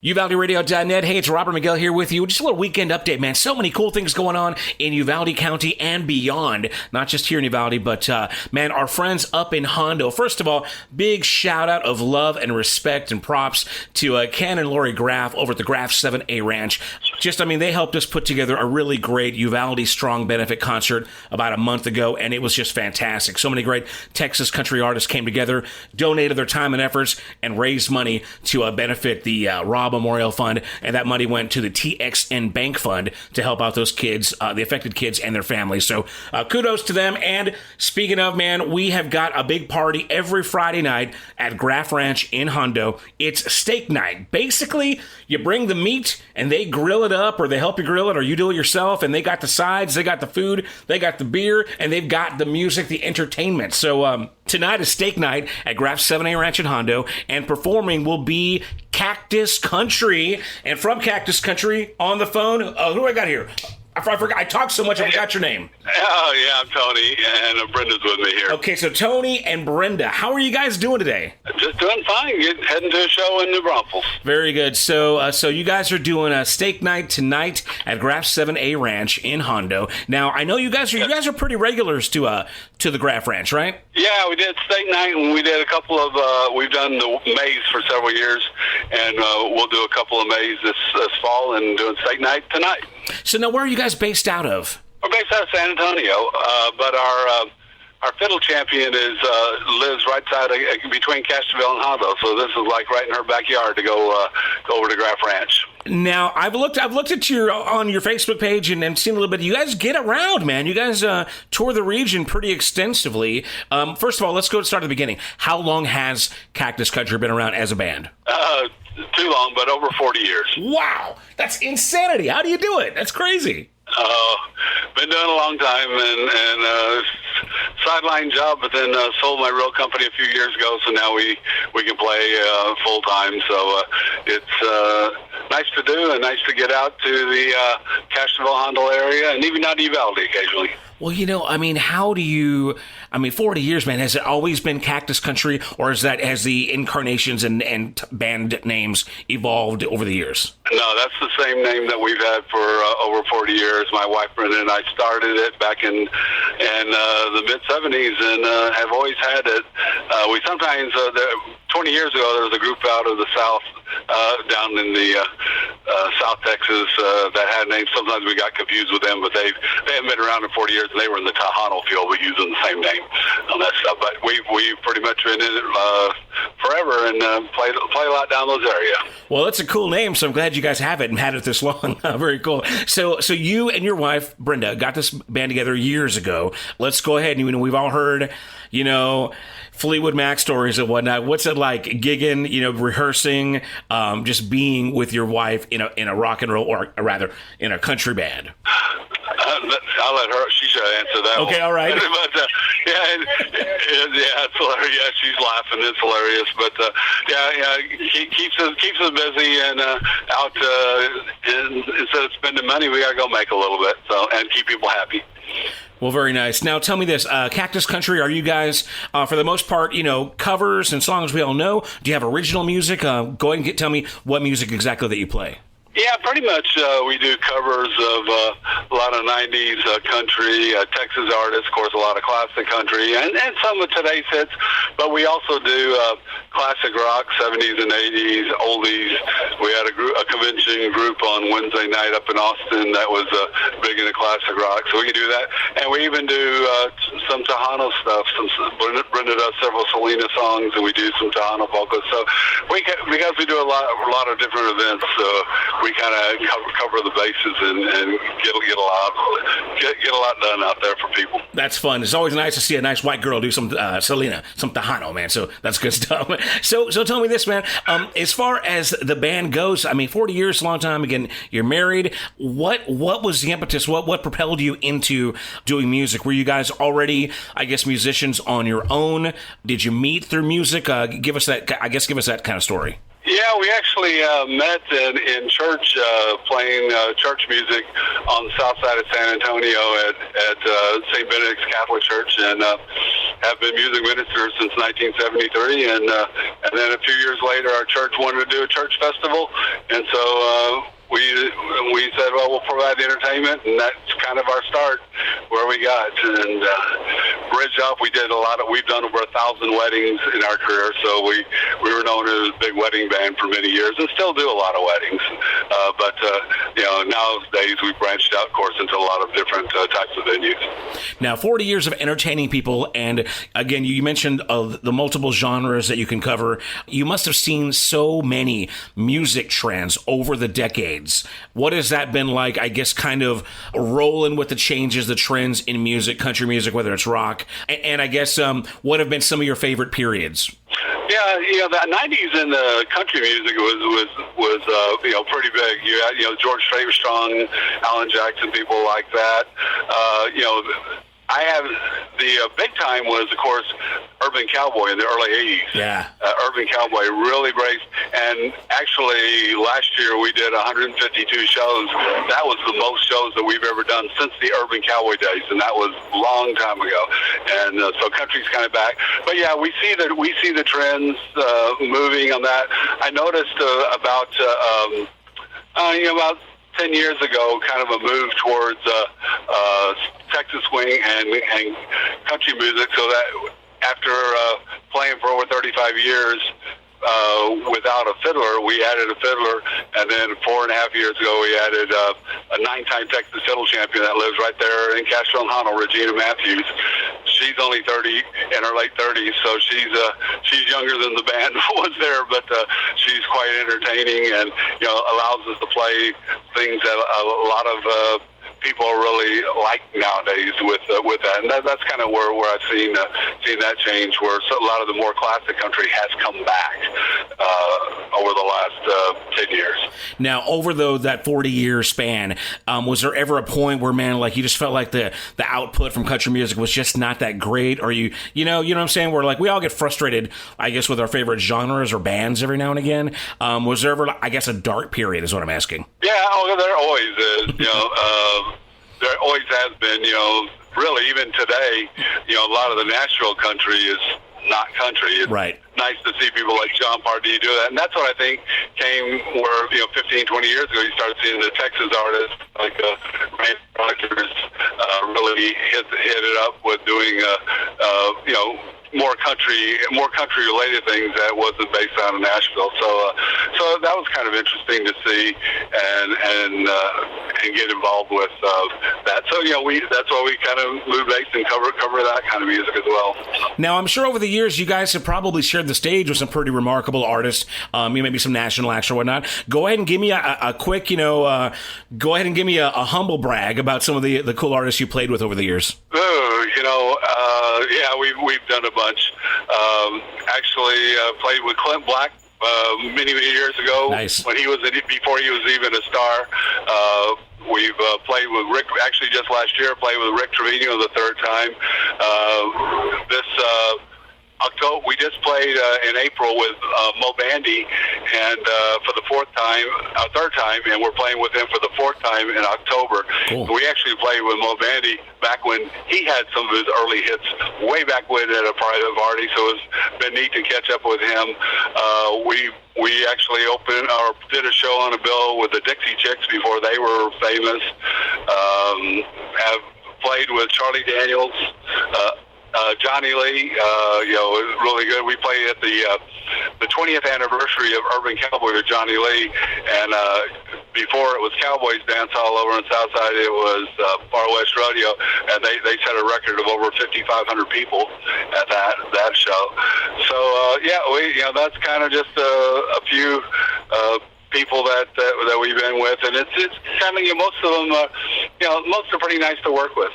UvaldeRadio.net. Hey, it's Robert Miguel here with you. Just a little weekend update, man. So many cool things going on in Uvalde County and beyond. Not just here in Uvalde, but, man, our friends up in Hondo. First of all, big shout out of love and respect and props to Ken and Lori Graff over at the Graff 7A Ranch. They helped us put together a really great Uvalde Strong benefit concert about a month ago, and it was just fantastic. So many great Texas country artists came together, donated their time and efforts, and raised money to benefit the Rob Memorial Fund, and that money went to the TXN Bank Fund to help out those kids, the affected kids and their families. So kudos to them. And speaking of, man, we have got a big party every Friday night at Graff Ranch in Hondo. It's steak night. Basically, you bring the meat and they grill it up, or they help you grill it, or you do it yourself, and they got the sides, they got the food, they got the beer, and they've got the music, the entertainment. So tonight is steak night at Graff 7A Ranch in Hondo, and performing will be Cactus Country. And from Cactus Country on the phone, who do I got here? I forgot. I talked so much, I forgot your name. Oh, yeah, I'm Tony, and Brenda's with me here. Okay, so Tony and Brenda, how are you guys doing today? Just doing fine. Heading to a show in New Braunfels. Very good. So you guys are doing a steak night tonight at Graff 7A Ranch in Hondo. Now, I know you guys are pretty regulars to the Graff Ranch, right? Yeah, we did steak night, and we did a couple of, we've done the maze for several years, and we'll do a couple of maze this fall, and doing steak night tonight. So now, where are you guys based out of? We're based out of San Antonio, but our fiddle champion lives right between Castroville and Hondo, so this is like right in her backyard to go over to Graff Ranch. Now, I've looked at on your Facebook page and seen a little bit. You guys get around, man. You guys tour the region pretty extensively. First of all, let's start at the beginning. How long has Cactus Country been around as a band? Too long, but over 40 years. Wow, that's insanity. How do you do it? That's crazy. Been doing it a long time, and sideline job, but then sold my real company a few years ago, so now we can play full time. So it's nice to do, and nice to get out to the Castroville, Hondo area, and even out to Uvalde occasionally. Well, how do you... 40 years, man. Has it always been Cactus Country, or has the incarnations and band names evolved over the years? No, that's the same name that we've had for over 40 years. My wife Brenda and I started it back in the mid-'70s, and have always had it. We sometimes, 20 years ago, there was a group out of the South, down in the South Texas, that had names. Sometimes we got confused with them, but they haven't been around in 40 years, and they were in the Tejano field, but using the same name on that stuff. But we've pretty much been in it forever, and play a lot down those areas. Well, it's a cool name, so I'm glad you guys have it and had it this long. Very cool. So you and your wife Brenda got this band together years ago. Let's go ahead, and we've all heard, Fleetwood Mac stories and whatnot. What's it like gigging, rehearsing, just being with your wife in a rock and roll, or rather in a country band? I'll let her. She should answer that. Okay, all right. But it's hilarious. Yeah, she's laughing. It's hilarious. But keeps us busy, and out. Instead of spending money, we gotta go make a little bit, and keep people happy. Well, very nice. Now, tell me this. Cactus Country, are you guys, for the most part, covers and songs we all know? Do you have original music? Go ahead and tell me what music exactly that you play. Yeah, pretty much. We do covers of a lot of 90s country, Texas artists, of course, a lot of classic country, and some of today's hits. But we also do classic rock, 70s and 80s, oldies. We had a convention group on Wednesday night up in Austin that was big into classic rock, so we can do that. And we even do some Tejano stuff. Brenda does several Selena songs, and we do some Tejano vocals. So because we do a lot of different events, we kind of cover the bases and get a lot done out there for people. That's fun. It's always nice to see a nice white girl do some Selena, some Tejano, man. So that's good stuff. So tell me this, man. As far as the band goes, 40 years, a long time. Again, you're married. What was the impetus? What propelled you into doing music? Were you guys already, musicians on your own? Did you meet through music? Give us that kind of story. Yeah, we actually met in church, playing church music on the south side of San Antonio at St. Benedict's Catholic Church, and have been music ministers since 1973. And then a few years later, our church wanted to do a church festival, and so we said, well, we'll provide the entertainment, and that's kind of our start where we got. And bridged off, we've done over 1,000 weddings in our career, so we were known as a big wedding band for many years, and still do a lot of weddings. But nowadays we've branched out, of course, into a lot of different types of venues. Now, 40 years of entertaining people, and again, you mentioned the multiple genres that you can cover. You must have seen so many music trends over the decades. What has that been like, I guess, kind of rolling with the changes, the trends in music, country music, whether it's rock, and I guess what have been some of your favorite periods? Yeah, the 90s in the country music was pretty big. You had, George Strait, Alan Jackson, people like that. I have the big time was, of course, Urban Cowboy in the early 80s. Yeah. Urban Cowboy really braced. And actually, last year we did 152 shows. That was the most shows that we've ever done since the Urban Cowboy days, and that was a long time ago. And so country's kind of back. But yeah, we see the trends moving on that. I noticed about 10 years ago, kind of a move towards Texas swing and country music, so that after playing for over 35 years without a fiddler, we added a fiddler, and then 4.5 years ago we added a 9-time Texas fiddle champion that lives right there in Castro and Hondo, Regina Matthews. She's only 30, in her late 30s, so she's younger than the band was there, but she's quite entertaining, and allows us to play things that a lot of people really like nowadays with that, and that's kind of where I've seen that change, where a lot of the more classic country has come back over the last 10 years. Now, over that 40-year span, was there ever a point where, man, like you just felt like the output from country music was just not that great, or you know what I'm saying? Where like we all get frustrated, I guess, with our favorite genres or bands every now and again. Was there ever, I guess, a dark period? Is what I'm asking. Yeah, there always is. There always has been, really even today, a lot of the Nashville country is not country. It's right. Nice to see people like John Pardee do that. And that's what I think came where, 15, 20 years ago, you started seeing the Texas artists like Randy Rogers really hit it up with doing, more country related things that wasn't based out of Nashville. So that was kind of interesting to see and get involved with that. So that's why we kind of move base and cover that kind of music as well. Now, I'm sure over the years you guys have probably shared the stage with some pretty remarkable artists. Maybe some national acts or whatnot. Go ahead and give me a quick, go ahead and give me a humble brag about some of the cool artists you played with over the years. Yeah, we've done a bunch. Actually, played with Clint Black many years ago. Nice. Before he was even a star. We've played with Rick. Actually, just last year, played with Rick Trevino the third time. This October, we just played in April with Mo Bandy, and for the third time, and we're playing with him for the fourth time in October. Cool. We actually played with Mo Bandy back when he had some of his early hits, way back when at a private party. So it's been neat to catch up with him. We actually did a show on a bill with the Dixie Chicks before they were famous. Have played with Charlie Daniels. Johnny Lee, was really good. We played at the 20th anniversary of Urban Cowboy with Johnny Lee, and before it was Cowboys Dance Hall over on Southside, it was Far West Rodeo, and they set a record of over 5,500 people at that show. So that's kind of just a few people that we've been with, and it's kind of most of them, most are pretty nice to work with.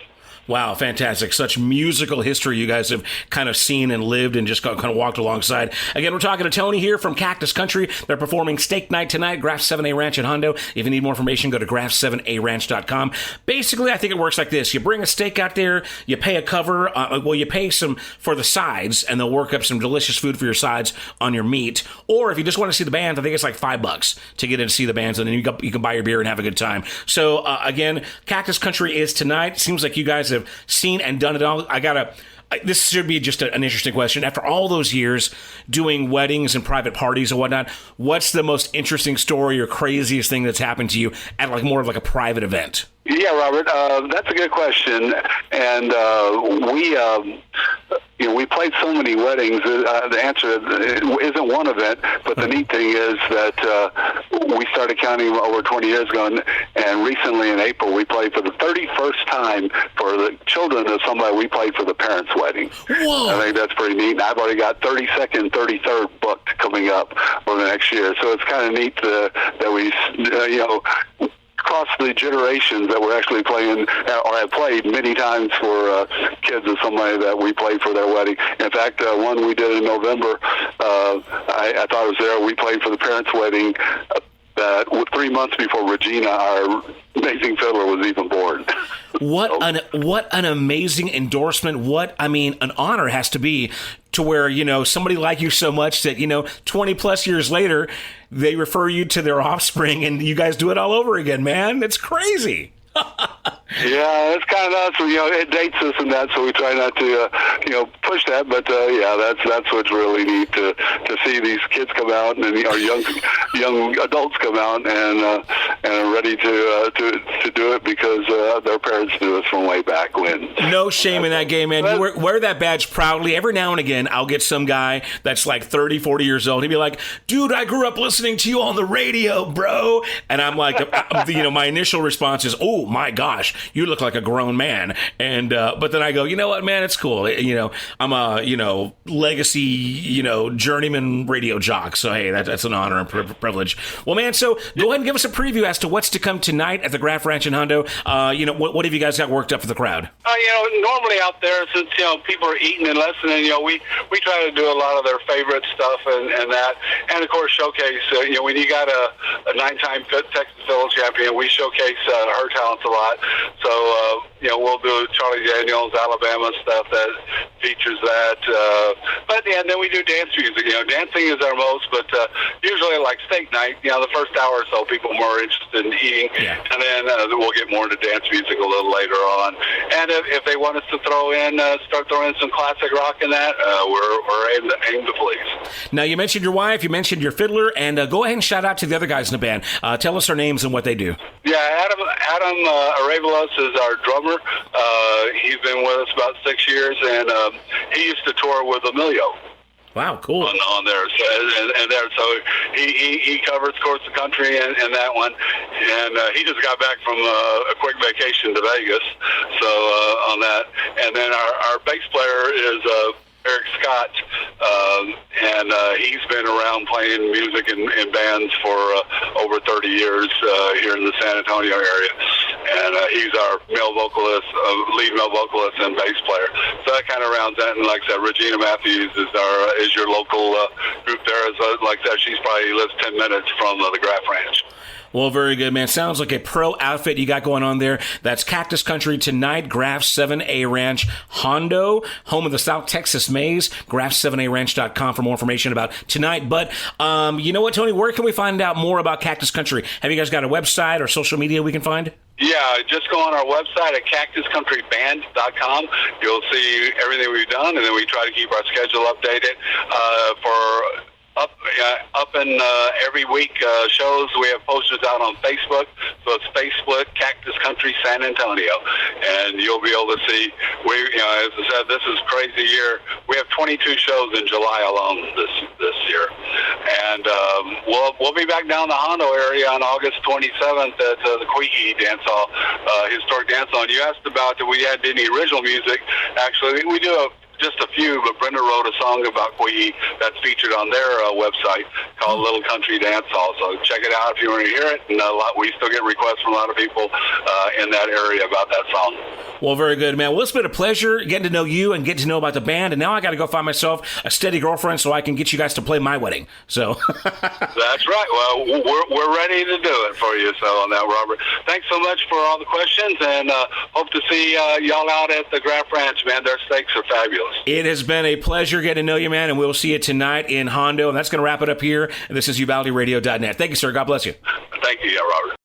Wow, fantastic. Such musical history you guys have kind of seen and lived and just kind of walked alongside. Again, we're talking to Tony here from Cactus Country. They're performing Steak Night tonight, Graff 7A Ranch in Hondo. If you need more information, go to graff7aranch.com. Basically, I think it works like this. You bring a steak out there, you pay a cover, you pay some for the sides, and they'll work up some delicious food for your sides on your meat. Or if you just want to see the band, I think it's like $5 to get in to see the bands, and then you can buy your beer and have a good time. So, again, Cactus Country is tonight. Seems like you guys have seen and done it all. This should be just an interesting question. After all those years doing weddings and private parties and whatnot, what's the most interesting story or craziest thing that's happened to you at like more of like a private event? Yeah, Robert, that's a good question. And we played so many weddings. The answer isn't one event, but the neat thing is that we started counting over 20 years ago, and recently in April we played for the 31st time for the children of somebody we played for the parents' wedding. Whoa. I think that's pretty neat. And I've already got 32nd, 33rd booked coming up for the next year. So it's kind of neat that we, across the generations that we're actually playing, or have played many times for kids of somebody that we played for their wedding. In fact, one we did in November, I thought it was there. We played for the parents' wedding 3 months before Regina, our amazing fiddler, was even born. What an amazing endorsement. An honor has to be to where, somebody like you so much that, 20 plus years later, they refer you to their offspring and you guys do it all over again, man. It's crazy. Yeah, it's kind of nuts. It dates us and that, so we try not to, push that. But that's what's really neat to see these kids come out and young adults come out and are ready to do it because their parents knew us from way back when. No shame in that game, man. You wear that badge proudly. Every now and again, I'll get some guy that's like 30, 40 years old. He'd be like, "Dude, I grew up listening to you on the radio, bro." And I'm like, my initial response is, "Oh my gosh, you look like a grown man." And but then I go, you know what, man, it's cool. I'm a legacy journeyman radio jock. So hey, that's an honor and privilege. Well, man, so go ahead and give us a preview as to what's to come tonight at the Graff Ranch in Hondo. What have you guys got worked up for the crowd? Normally out there, since people are eating and listening, we try to do a lot of their favorite stuff and that, and of course showcase. When you got a 9-time Texas Fiddle champion, we showcase her talents a lot. So we'll do Charlie Daniels, Alabama stuff that features that. And then we do dance music. Dancing is our most, but usually like steak night, the first hour or so, people are more interested in eating. Yeah. And then we'll get more into dance music a little later on. And if they want us to start throwing in some classic rock in that, we're aim to please. Now, you mentioned your wife, you mentioned your fiddler, and go ahead and shout out to the other guys in the band. Tell us their names and what they do. Yeah, Adam Arabelos is our drummer. He's been with us about 6 years, and he used to tour with Emilio. Wow, cool. On there, so he covers, of course, the country and that one, and he just got back from a quick vacation to Vegas, so on that, and then our bass player is Eric Scott, and he's been around playing music in bands for over 30 years here in the San Antonio area, and he's our lead male vocalist and bass player. So that kind of rounds that. And like I said, Regina Matthews is your local group there. Like I said, she's probably lives 10 minutes from the Graff Ranch. Well, very good, man. Sounds like a pro outfit you got going on there. That's Cactus Country tonight, Graff 7A Ranch, Hondo, home of the South Texas Maize, graff7aranch.com for more information about tonight. But you know what, Tony, where can we find out more about Cactus Country? Have you guys got a website or social media we can find? Yeah, just go on our website at cactuscountryband.com. You'll see everything we've done, and then we try to keep our schedule updated for up and every week shows. We have posters out on Facebook, so it's Facebook Cactus Country San Antonio, and you'll be able to see. As I said, this is a crazy year. We have 22 shows in July alone this year, and we'll be back down the Hondo area on August 27th at the Queehee Dance Hall, historic dance hall. And you asked about if we had any original music. Actually, we do just a few, but Brenda wrote a song about Quee that's featured on their website called Little Country Dance Hall. So check it out if you want to hear it. And we still get requests from a lot of people in that area about that song. Well, very good, man. Well, it's been a pleasure getting to know you and getting to know about the band. And now I got to go find myself a steady girlfriend so I can get you guys to play my wedding. So that's right. Well, we're ready to do it for you. So on that, Robert, thanks so much for all the questions, and hope to see y'all out at the Graff Ranch, man. Their steaks are fabulous. It has been a pleasure getting to know you, man, and we'll see you tonight in Hondo. And that's going to wrap it up here. And this is UvaldeRadio.net. Thank you, sir. God bless you. Thank you, Robert.